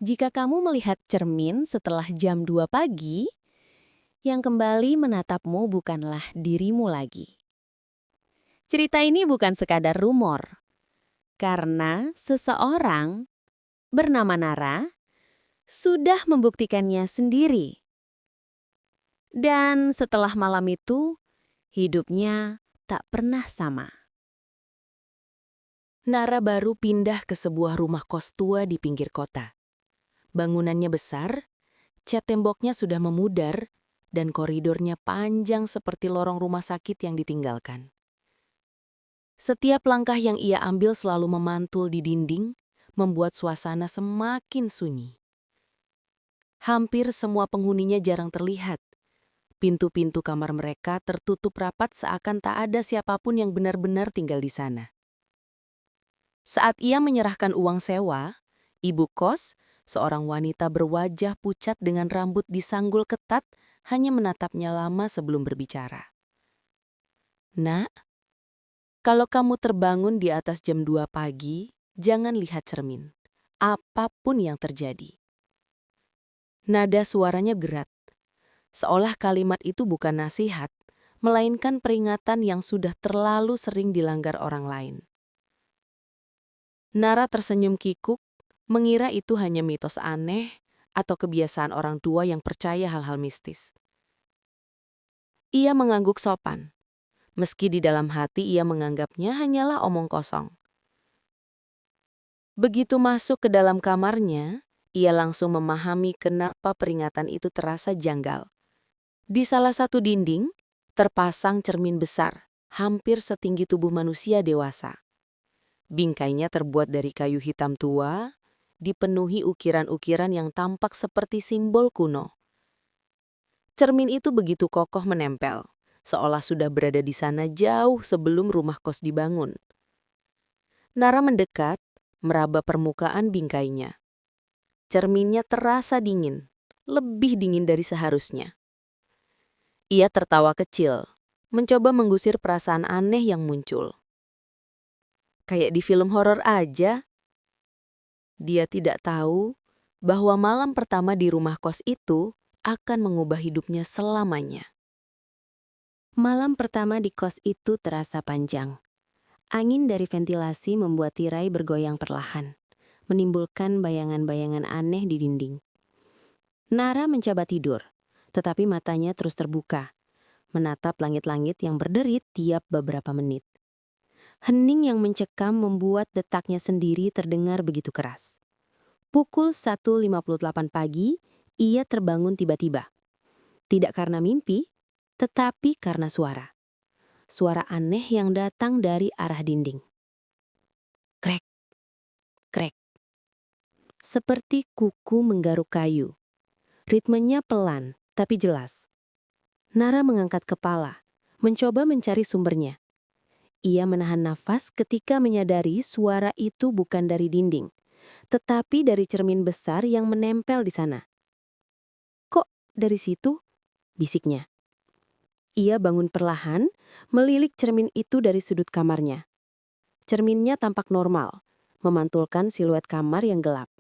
Jika kamu melihat cermin setelah jam 2 pagi, yang kembali menatapmu bukanlah dirimu lagi. Cerita ini bukan sekadar rumor, karena seseorang bernama Nara sudah membuktikannya sendiri. Dan setelah malam itu, hidupnya tak pernah sama. Nara baru pindah ke sebuah rumah kos tua di pinggir kota. Bangunannya besar, cat temboknya sudah memudar, dan koridornya panjang seperti lorong rumah sakit yang ditinggalkan. Setiap langkah yang ia ambil selalu memantul di dinding, membuat suasana semakin sunyi. Hampir semua penghuninya jarang terlihat. Pintu-pintu kamar mereka tertutup rapat seakan tak ada siapapun yang benar-benar tinggal di sana. Saat ia menyerahkan uang sewa, ibu kos, seorang wanita berwajah pucat dengan rambut disanggul ketat, hanya menatapnya lama sebelum berbicara. "Nak, kalau kamu terbangun di atas jam 2 pagi, jangan lihat cermin. Apapun yang terjadi." Nada suaranya berat, seolah kalimat itu bukan nasihat, melainkan peringatan yang sudah terlalu sering dilanggar orang lain. Nara tersenyum kikuk, mengira itu hanya mitos aneh atau kebiasaan orang tua yang percaya hal-hal mistis. Ia mengangguk sopan, meski di dalam hati ia menganggapnya hanyalah omong kosong. Begitu masuk ke dalam kamarnya, ia langsung memahami kenapa peringatan itu terasa janggal. Di salah satu dinding, terpasang cermin besar, hampir setinggi tubuh manusia dewasa. Bingkainya terbuat dari kayu hitam tua, dipenuhi ukiran-ukiran yang tampak seperti simbol kuno. Cermin itu begitu kokoh menempel, seolah sudah berada di sana jauh sebelum rumah kos dibangun. Nara mendekat, meraba permukaan bingkainya. Cerminnya terasa dingin, lebih dingin dari seharusnya. Ia tertawa kecil, mencoba menggusir perasaan aneh yang muncul. Kayak di film horor aja. Dia tidak tahu bahwa malam pertama di rumah kos itu akan mengubah hidupnya selamanya. Malam pertama di kos itu terasa panjang. Angin dari ventilasi membuat tirai bergoyang perlahan, menimbulkan bayangan-bayangan aneh di dinding. Nara mencoba tidur, tetapi matanya terus terbuka, menatap langit-langit yang berderit tiap beberapa menit. Hening yang mencekam membuat detaknya sendiri terdengar begitu keras. Pukul 1.58 pagi, ia terbangun tiba-tiba. Tidak karena mimpi, tetapi karena suara. Suara aneh yang datang dari arah dinding. Krek, krek. Seperti kuku menggaruk kayu. Ritmenya pelan, tapi jelas. Nara mengangkat kepala, mencoba mencari sumbernya. Ia menahan nafas ketika menyadari suara itu bukan dari dinding, tetapi dari cermin besar yang menempel di sana. "Kok dari situ?" bisiknya. Ia bangun perlahan, melilik cermin itu dari sudut kamarnya. Cerminnya tampak normal, memantulkan siluet kamar yang gelap.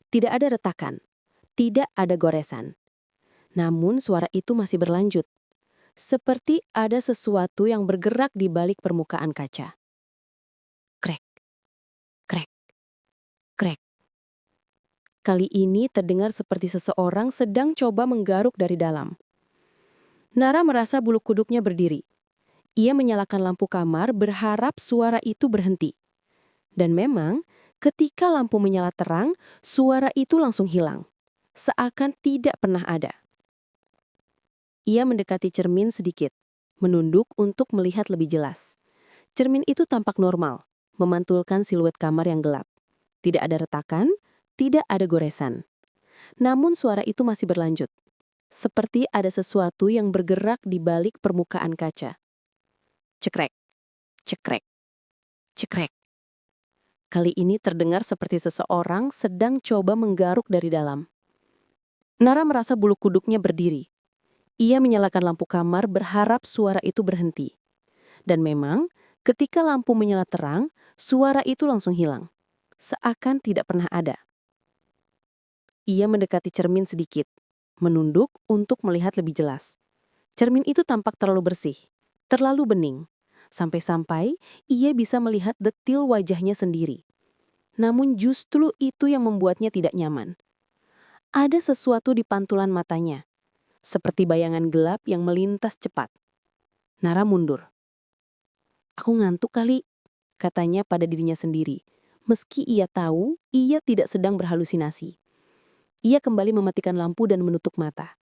Tidak ada retakan, tidak ada goresan. Namun suara itu masih berlanjut. Seperti ada sesuatu yang bergerak di balik permukaan kaca. Krek, krek, krek. Kali ini terdengar seperti seseorang sedang coba menggaruk dari dalam. Nara merasa bulu kuduknya berdiri. Ia menyalakan lampu kamar berharap suara itu berhenti. Dan memang, ketika lampu menyala terang, suara itu langsung hilang. Seakan tidak pernah ada. Ia mendekati cermin sedikit, menunduk untuk melihat lebih jelas. Cermin itu tampak normal, memantulkan siluet kamar yang gelap. Tidak ada retakan, tidak ada goresan. Namun suara itu masih berlanjut. Seperti ada sesuatu yang bergerak di balik permukaan kaca. Cekrek, cekrek, cekrek. Kali ini terdengar seperti seseorang sedang coba menggaruk dari dalam. Nara merasa bulu kuduknya berdiri. Ia menyalakan lampu kamar berharap suara itu berhenti. Dan memang, ketika lampu menyala terang, suara itu langsung hilang. Seakan tidak pernah ada. Ia mendekati cermin sedikit, menunduk untuk melihat lebih jelas. Cermin itu tampak terlalu bersih, terlalu bening. Sampai-sampai ia bisa melihat detil wajahnya sendiri. Namun justru itu yang membuatnya tidak nyaman. Ada sesuatu di pantulan matanya, seperti bayangan gelap yang melintas cepat. Nara mundur. "Aku ngantuk kali," katanya pada dirinya sendiri. Meski ia tahu, ia tidak sedang berhalusinasi. Ia kembali mematikan lampu dan menutup mata.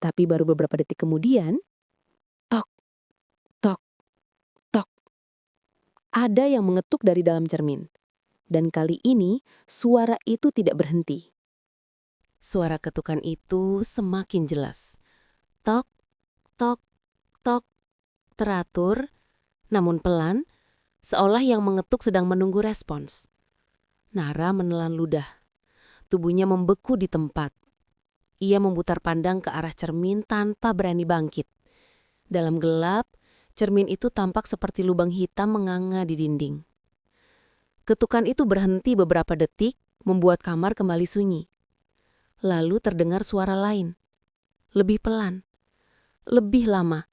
Tapi baru beberapa detik kemudian, tok, tok, tok. Ada yang mengetuk dari dalam cermin. Dan kali ini, suara itu tidak berhenti. Suara ketukan itu semakin jelas. Tok, tok, tok. Teratur, namun pelan, seolah yang mengetuk sedang menunggu respons. Nara menelan ludah. Tubuhnya membeku di tempat. Ia memutar pandang ke arah cermin tanpa berani bangkit. Dalam gelap, cermin itu tampak seperti lubang hitam menganga di dinding. Ketukan itu berhenti beberapa detik, membuat kamar kembali sunyi. Lalu terdengar suara lain. Lebih pelan. Lebih lama.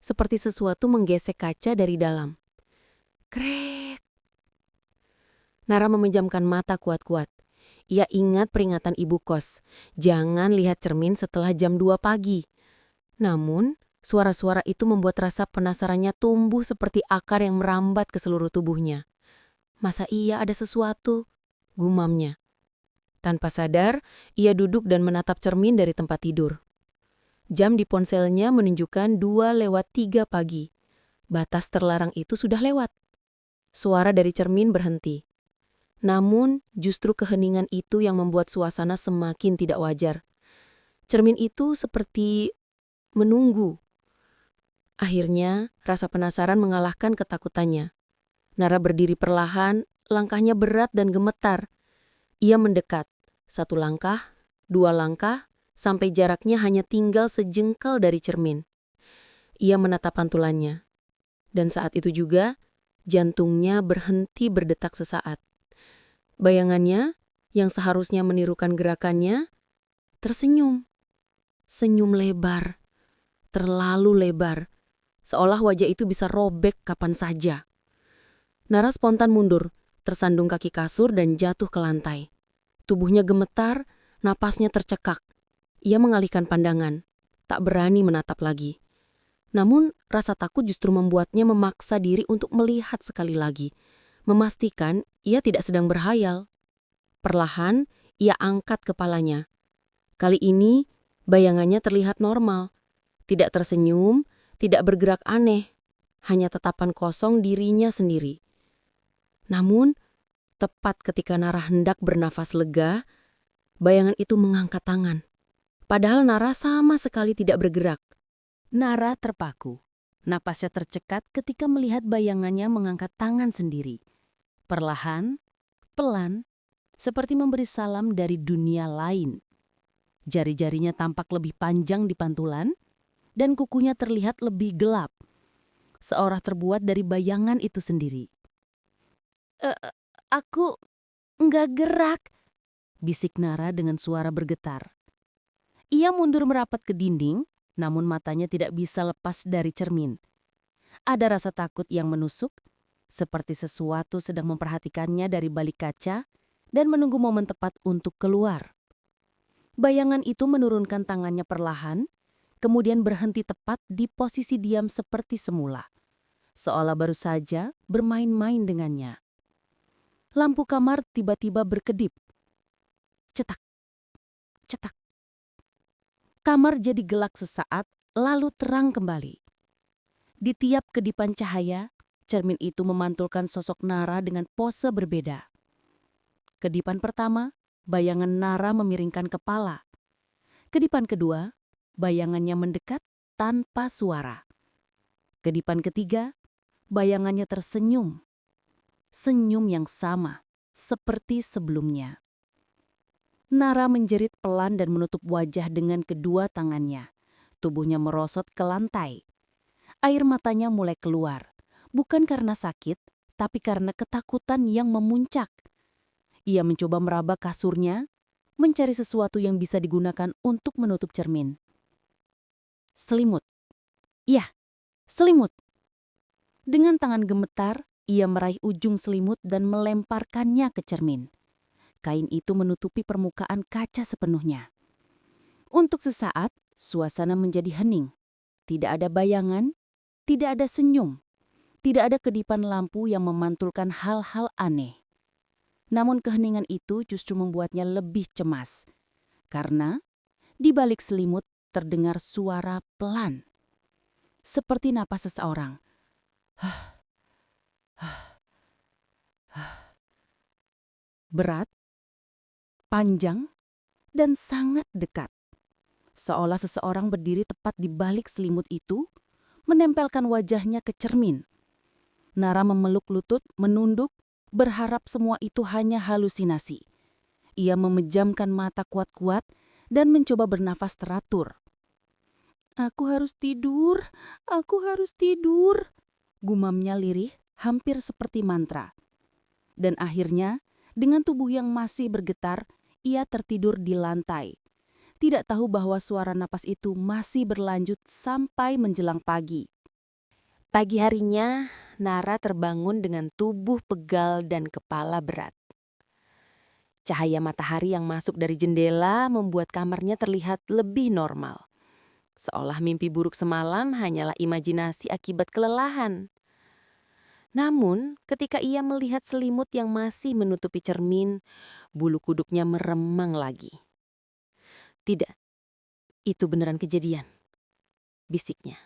Seperti sesuatu menggesek kaca dari dalam. Krek. Nara memejamkan mata kuat-kuat. Ia ingat peringatan ibu kos. Jangan lihat cermin setelah jam 2 pagi. Namun, suara-suara itu membuat rasa penasarannya tumbuh seperti akar yang merambat ke seluruh tubuhnya. Masa iya ada sesuatu? Gumamnya. Tanpa sadar, ia duduk dan menatap cermin dari tempat tidur. Jam di ponselnya menunjukkan 2:03 pagi. Batas terlarang itu sudah lewat. Suara dari cermin berhenti. Namun, justru keheningan itu yang membuat suasana semakin tidak wajar. Cermin itu seperti menunggu. Akhirnya, rasa penasaran mengalahkan ketakutannya. Nara berdiri perlahan, langkahnya berat dan gemetar. Ia mendekat, 1 langkah, 2 langkah, sampai jaraknya hanya tinggal sejengkal dari cermin. Ia menatap pantulannya. Dan saat itu juga, jantungnya berhenti berdetak sesaat. Bayangannya, yang seharusnya menirukan gerakannya, tersenyum. Senyum lebar. Terlalu lebar. Seolah wajah itu bisa robek kapan saja. Nara spontan mundur, tersandung kaki kasur dan jatuh ke lantai. Tubuhnya gemetar, napasnya tercekak. Ia mengalihkan pandangan, tak berani menatap lagi. Namun, rasa takut justru membuatnya memaksa diri untuk melihat sekali lagi. Memastikan ia tidak sedang berhayal. Perlahan, ia angkat kepalanya. Kali ini, bayangannya terlihat normal. Tidak tersenyum, tidak bergerak aneh. Hanya tatapan kosong dirinya sendiri. Namun, tepat ketika Nara hendak bernafas lega, bayangan itu mengangkat tangan. Padahal Nara sama sekali tidak bergerak. Nara terpaku. Napasnya tercekat ketika melihat bayangannya mengangkat tangan sendiri. Perlahan, pelan, seperti memberi salam dari dunia lain. Jari-jarinya tampak lebih panjang di pantulan, dan kukunya terlihat lebih gelap, seolah terbuat dari bayangan itu sendiri. Aku nggak gerak," bisik Nara dengan suara bergetar. Ia mundur merapat ke dinding, namun matanya tidak bisa lepas dari cermin. Ada rasa takut yang menusuk, seperti sesuatu sedang memperhatikannya dari balik kaca dan menunggu momen tepat untuk keluar. Bayangan itu menurunkan tangannya perlahan, kemudian berhenti tepat di posisi diam seperti semula, seolah baru saja bermain-main dengannya. Lampu kamar tiba-tiba berkedip. Cetak, cetak. Kamar jadi gelap sesaat, lalu terang kembali. Di tiap kedipan cahaya, cermin itu memantulkan sosok Nara dengan pose berbeda. Kedipan pertama, bayangan Nara memiringkan kepala. Kedipan kedua, bayangannya mendekat tanpa suara. Kedipan ketiga, bayangannya tersenyum. Senyum yang sama, seperti sebelumnya. Nara menjerit pelan dan menutup wajah dengan kedua tangannya. Tubuhnya merosot ke lantai. Air matanya mulai keluar, bukan karena sakit, tapi karena ketakutan yang memuncak. Ia mencoba meraba kasurnya, mencari sesuatu yang bisa digunakan untuk menutup cermin. Selimut. Iya, selimut. Dengan tangan gemetar, ia meraih ujung selimut dan melemparkannya ke cermin. Kain itu menutupi permukaan kaca sepenuhnya. Untuk sesaat, suasana menjadi hening. Tidak ada bayangan, tidak ada senyum, tidak ada kedipan lampu yang memantulkan hal-hal aneh. Namun keheningan itu justru membuatnya lebih cemas. Karena di balik selimut terdengar suara pelan. Seperti napas seseorang. Berat, panjang, dan sangat dekat. Seolah seseorang berdiri tepat di balik selimut itu, menempelkan wajahnya ke cermin. Nara memeluk lutut, menunduk, berharap semua itu hanya halusinasi. Ia memejamkan mata kuat-kuat dan mencoba bernafas teratur. Aku harus tidur, gumamnya lirih, hampir seperti mantra. Dan akhirnya, dengan tubuh yang masih bergetar, ia tertidur di lantai. Tidak tahu bahwa suara napas itu masih berlanjut sampai menjelang pagi. Pagi harinya, Nara terbangun dengan tubuh pegal dan kepala berat. Cahaya matahari yang masuk dari jendela membuat kamarnya terlihat lebih normal. Seolah mimpi buruk semalam hanyalah imajinasi akibat kelelahan. Namun, ketika ia melihat selimut yang masih menutupi cermin, bulu kuduknya meremang lagi. Tidak, itu beneran kejadian, bisiknya.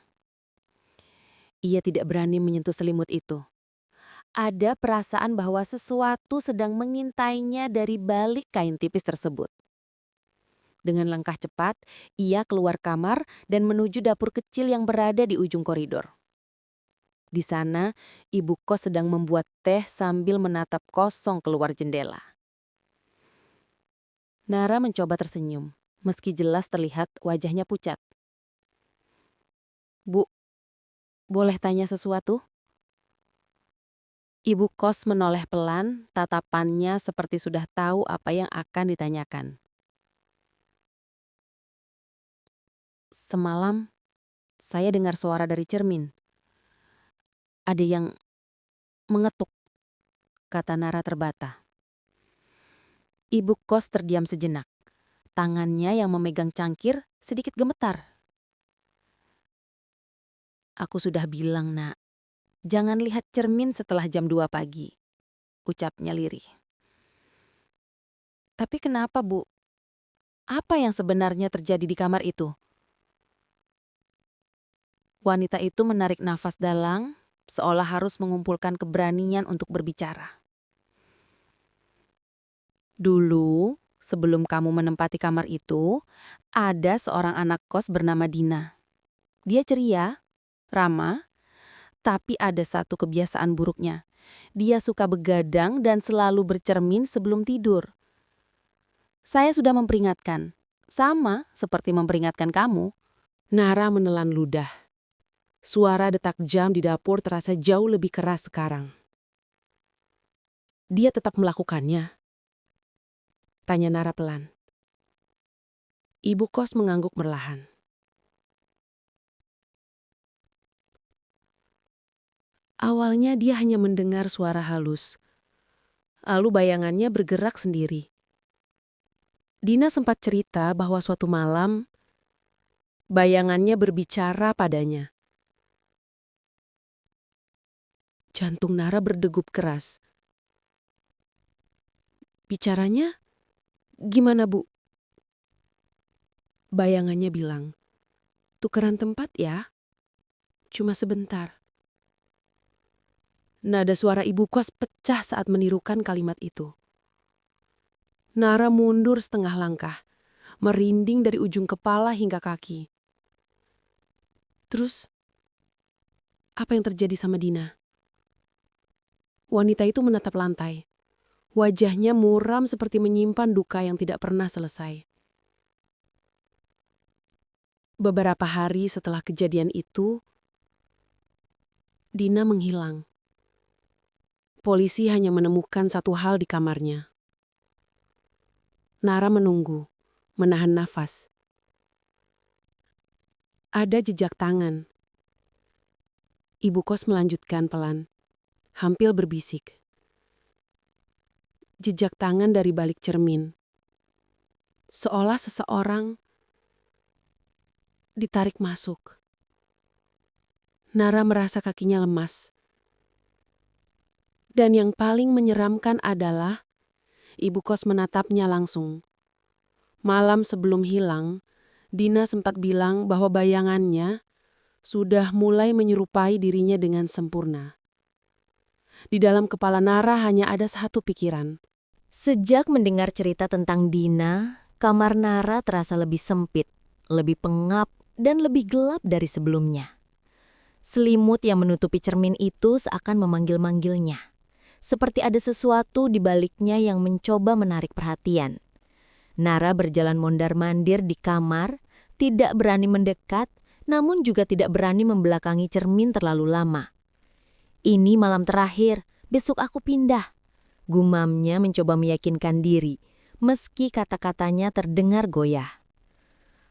Ia tidak berani menyentuh selimut itu. Ada perasaan bahwa sesuatu sedang mengintainya dari balik kain tipis tersebut. Dengan langkah cepat, ia keluar kamar dan menuju dapur kecil yang berada di ujung koridor. Di sana, ibu kos sedang membuat teh sambil menatap kosong keluar jendela. Nara mencoba tersenyum, meski jelas terlihat wajahnya pucat. "Bu, boleh tanya sesuatu?" Ibu kos menoleh pelan, tatapannya seperti sudah tahu apa yang akan ditanyakan. "Semalam, saya dengar suara dari cermin. Ada yang mengetuk," kata Nara terbata. Ibu kos terdiam sejenak. Tangannya yang memegang cangkir sedikit gemetar. "Aku sudah bilang, Nak, jangan lihat cermin setelah jam 2 pagi," ucapnya lirih. "Tapi kenapa, Bu? Apa yang sebenarnya terjadi di kamar itu?" Wanita itu menarik nafas dalam, seolah harus mengumpulkan keberanian untuk berbicara. "Dulu, sebelum kamu menempati kamar itu, ada seorang anak kos bernama Dina. Dia ceria, ramah, tapi ada satu kebiasaan buruknya. Dia suka begadang dan selalu bercermin sebelum tidur. Saya sudah memperingatkan, sama seperti memperingatkan kamu." Nara menelan ludah. Suara detak jam di dapur terasa jauh lebih keras sekarang. "Dia tetap melakukannya?" tanya Nara pelan. Ibu kos mengangguk perlahan. Awalnya dia hanya mendengar suara halus. Lalu bayangannya bergerak sendiri. Dina sempat cerita bahwa suatu malam, bayangannya berbicara padanya. Jantung Nara berdegup keras. "Bicaranya? Gimana, Bu?" Bayangannya bilang, "Tukeran tempat ya? Cuma sebentar." Nada suara ibu kos pecah saat menirukan kalimat itu. Nara mundur setengah langkah, merinding dari ujung kepala hingga kaki. Terus, apa yang terjadi sama Dina? Wanita itu menatap lantai. Wajahnya muram seperti menyimpan duka yang tidak pernah selesai. Beberapa hari setelah kejadian itu, Dina menghilang. Polisi hanya menemukan satu hal di kamarnya. Nara menunggu, menahan nafas. Ada jejak tangan. Ibu kos melanjutkan pelan, hampir berbisik. Jejak tangan dari balik cermin. Seolah seseorang ditarik masuk. Nara merasa kakinya lemas. Dan yang paling menyeramkan adalah ibu kos menatapnya langsung. Malam sebelum hilang, Dina sempat bilang bahwa bayangannya sudah mulai menyerupai dirinya dengan sempurna. Di dalam kepala Nara hanya ada satu pikiran. Sejak mendengar cerita tentang Dina, kamar Nara terasa lebih sempit, lebih pengap, dan lebih gelap dari sebelumnya. Selimut yang menutupi cermin itu seakan memanggil-manggilnya. Seperti ada sesuatu di baliknya yang mencoba menarik perhatian. Nara berjalan mondar-mandir di kamar, tidak berani mendekat, namun juga tidak berani membelakangi cermin terlalu lama. Ini malam terakhir, besok aku pindah. Gumamnya mencoba meyakinkan diri, meski kata-katanya terdengar goyah.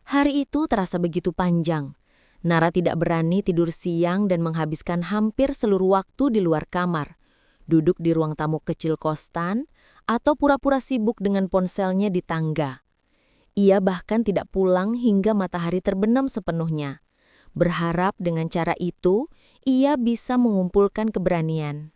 Hari itu terasa begitu panjang. Nara tidak berani tidur siang dan menghabiskan hampir seluruh waktu di luar kamar, duduk di ruang tamu kecil kosan, atau pura-pura sibuk dengan ponselnya di tangga. Ia bahkan tidak pulang hingga matahari terbenam sepenuhnya. Berharap dengan cara itu, ia bisa mengumpulkan keberanian.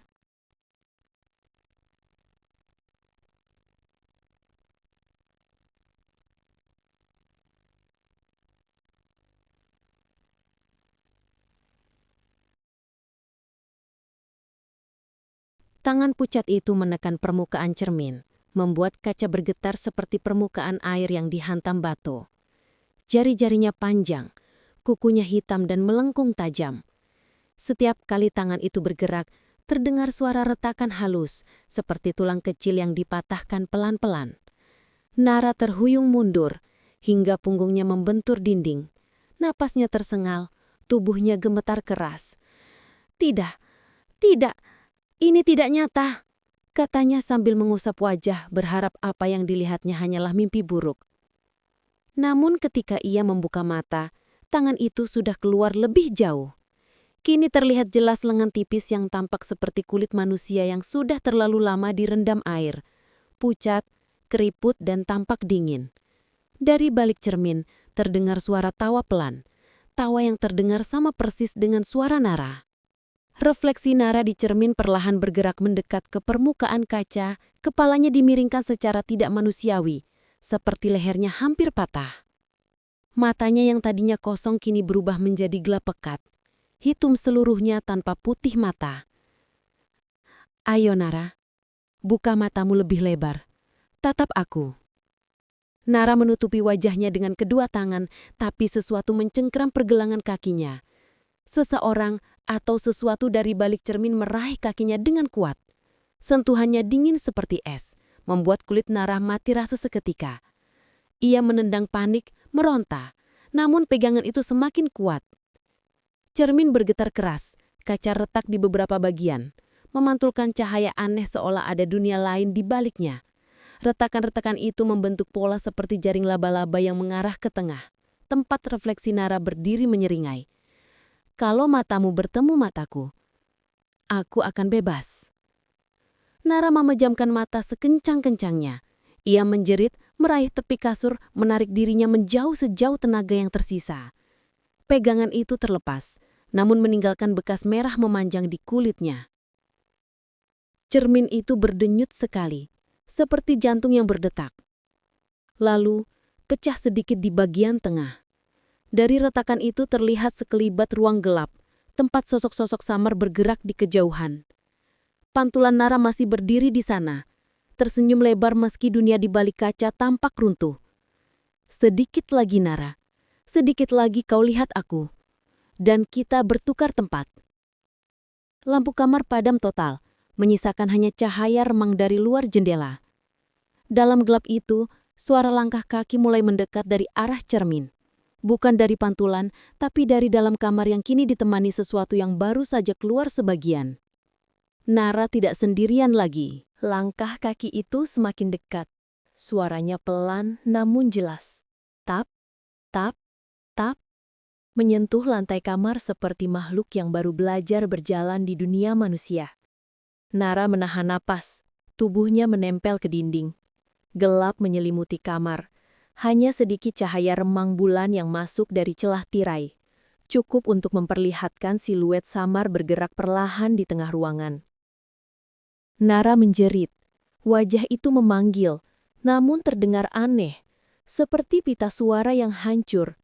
Tangan pucat itu menekan permukaan cermin, membuat kaca bergetar seperti permukaan air yang dihantam batu. Jari-jarinya panjang, kukunya hitam dan melengkung tajam. Setiap kali tangan itu bergerak, terdengar suara retakan halus, seperti tulang kecil yang dipatahkan pelan-pelan. Nara terhuyung mundur, hingga punggungnya membentur dinding. Napasnya tersengal, tubuhnya gemetar keras. Tidak, tidak. Ini tidak nyata, katanya sambil mengusap wajah berharap apa yang dilihatnya hanyalah mimpi buruk. Namun ketika ia membuka mata, tangan itu sudah keluar lebih jauh. Kini terlihat jelas lengan tipis yang tampak seperti kulit manusia yang sudah terlalu lama direndam air. Pucat, keriput dan tampak dingin. Dari balik cermin terdengar suara tawa pelan. Tawa yang terdengar sama persis dengan suara Nara. Refleksi Nara di cermin perlahan bergerak mendekat ke permukaan kaca, kepalanya dimiringkan secara tidak manusiawi, seperti lehernya hampir patah. Matanya yang tadinya kosong kini berubah menjadi gelap pekat, hitam seluruhnya tanpa putih mata. Ayo Nara, buka matamu lebih lebar, tatap aku. Nara menutupi wajahnya dengan kedua tangan, tapi sesuatu mencengkeram pergelangan kakinya. Seseorang atau sesuatu dari balik cermin meraih kakinya dengan kuat. Sentuhannya dingin seperti es, membuat kulit Nara mati rasa seketika. Ia menendang panik, meronta, namun pegangan itu semakin kuat. Cermin bergetar keras, kaca retak di beberapa bagian, memantulkan cahaya aneh seolah ada dunia lain di baliknya. Retakan-retakan itu membentuk pola seperti jaring laba-laba yang mengarah ke tengah. Tempat refleksi Nara berdiri menyeringai. Kalau matamu bertemu mataku, aku akan bebas. Nara memejamkan mata sekencang-kencangnya. Ia menjerit, meraih tepi kasur, menarik dirinya menjauh sejauh tenaga yang tersisa. Pegangan itu terlepas, namun meninggalkan bekas merah memanjang di kulitnya. Cermin itu berdenyut sekali, seperti jantung yang berdetak. Lalu, pecah sedikit di bagian tengah. Dari retakan itu terlihat sekelibat ruang gelap, tempat sosok-sosok samar bergerak di kejauhan. Pantulan Nara masih berdiri di sana, tersenyum lebar meski dunia di balik kaca tampak runtuh. Sedikit lagi Nara, sedikit lagi kau lihat aku. Dan kita bertukar tempat. Lampu kamar padam total, menyisakan hanya cahaya remang dari luar jendela. Dalam gelap itu, suara langkah kaki mulai mendekat dari arah cermin. Bukan dari pantulan, tapi dari dalam kamar yang kini ditemani sesuatu yang baru saja keluar sebagian. Nara tidak sendirian lagi. Langkah kaki itu semakin dekat. Suaranya pelan namun jelas. Tap, tap, tap. Menyentuh lantai kamar seperti makhluk yang baru belajar berjalan di dunia manusia. Nara menahan napas. Tubuhnya menempel ke dinding. Gelap menyelimuti kamar. Hanya sedikit cahaya remang bulan yang masuk dari celah tirai. Cukup untuk memperlihatkan siluet samar bergerak perlahan di tengah ruangan. Nara menjerit. Wajah itu memanggil, namun terdengar aneh, seperti pita suara yang hancur.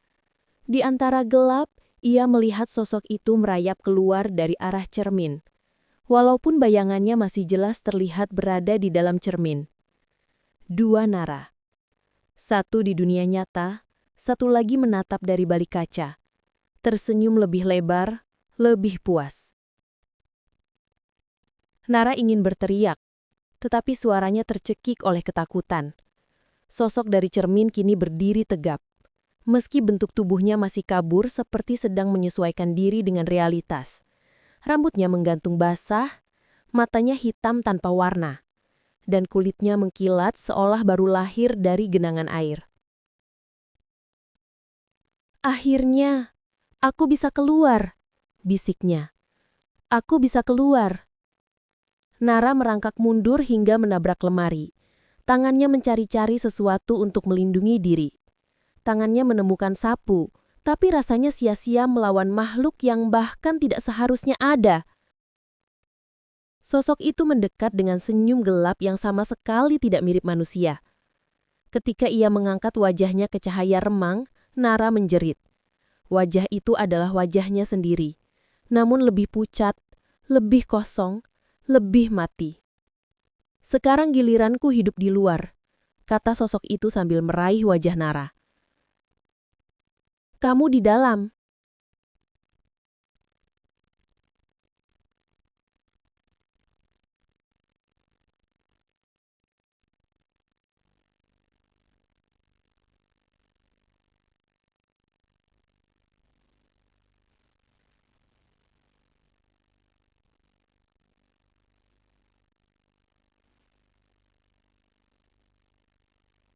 Di antara gelap, ia melihat sosok itu merayap keluar dari arah cermin. Walaupun bayangannya masih jelas terlihat berada di dalam cermin. Dua Nara. Satu di dunia nyata, satu lagi menatap dari balik kaca. Tersenyum lebih lebar, lebih puas. Nara ingin berteriak, tetapi suaranya tercekik oleh ketakutan. Sosok dari cermin kini berdiri tegap. Meski bentuk tubuhnya masih kabur seperti sedang menyesuaikan diri dengan realitas. Rambutnya menggantung basah, matanya hitam tanpa warna, dan kulitnya mengkilat seolah baru lahir dari genangan air. Akhirnya, aku bisa keluar, bisiknya. Aku bisa keluar. Nara merangkak mundur hingga menabrak lemari. Tangannya mencari-cari sesuatu untuk melindungi diri. Tangannya menemukan sapu, tapi rasanya sia-sia melawan makhluk yang bahkan tidak seharusnya ada. Sosok itu mendekat dengan senyum gelap yang sama sekali tidak mirip manusia. Ketika ia mengangkat wajahnya ke cahaya remang, Nara menjerit. Wajah itu adalah wajahnya sendiri, namun lebih pucat, lebih kosong, lebih mati. Sekarang giliranku hidup di luar, kata sosok itu sambil meraih wajah Nara. Kamu di dalam,